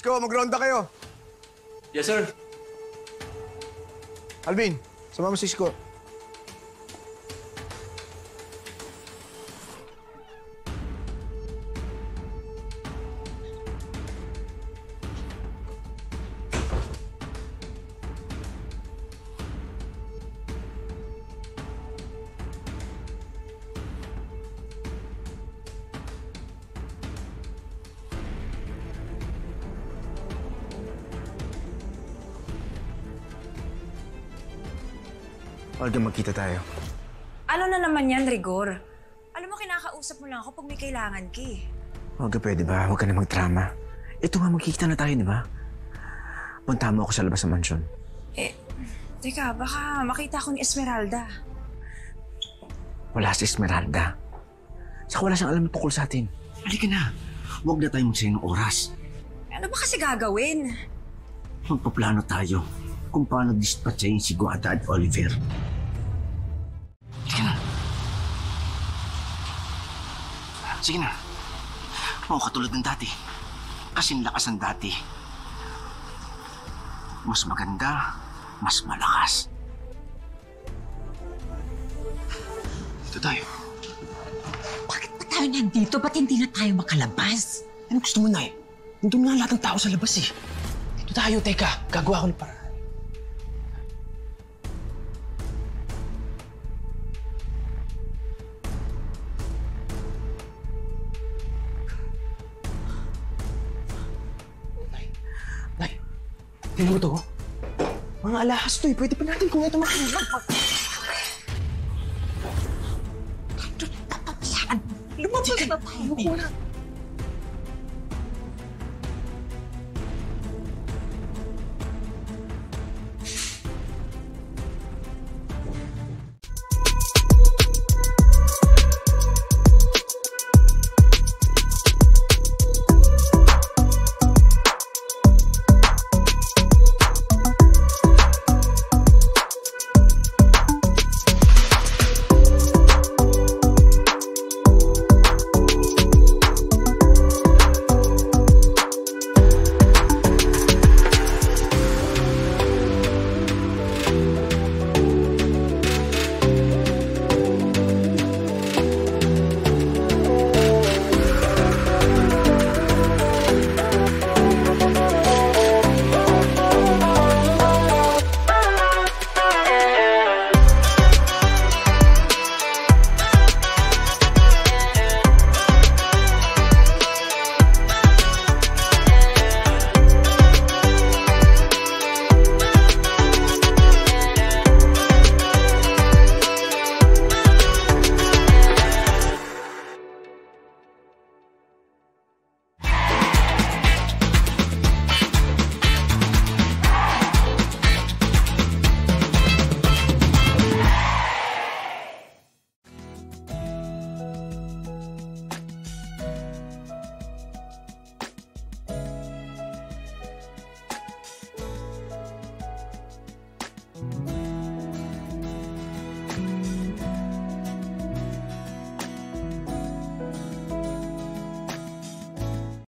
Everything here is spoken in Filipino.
Isko, mag-ronda kayo. Yes, sir. Alvin, sama mo si Isko. Olga, magkita tayo. Ano na naman yan, Rigor? Alam mo, kinakausap mo lang ako pag may kailangan ka eh. Olga, pwede ba? Huwag ka na magdrama. Ito nga, magkikita na tayo, di ba? Punta mo ako sa labas ng mansyon. Teka, baka makita ko ni Esmeralda. Wala si Esmeralda. Saka wala siyang alam tungkol sa atin. Halika na. Huwag na tayo magsayang ng oras. Ano ba kasi gagawin? Magpaplano tayo kung paano dispatchayin si Guada at Oliver. Halika na. Sige na. Oo, katulad ng dati. Kasing lakas ng dati. Mas maganda, mas malakas. Dito tayo. Bakit pa tayo nandito? Ba't hindi na tayo makalabas? Ano gusto mo, Nay? Nandun nga lahat ng tao sa labas eh. Dito tayo, teka. Gagawa ko ng paraan. Nay, tingnan mo to. Mga alahas to eh. Pwede pa natin kung ito makinig. Lumabas na tayo.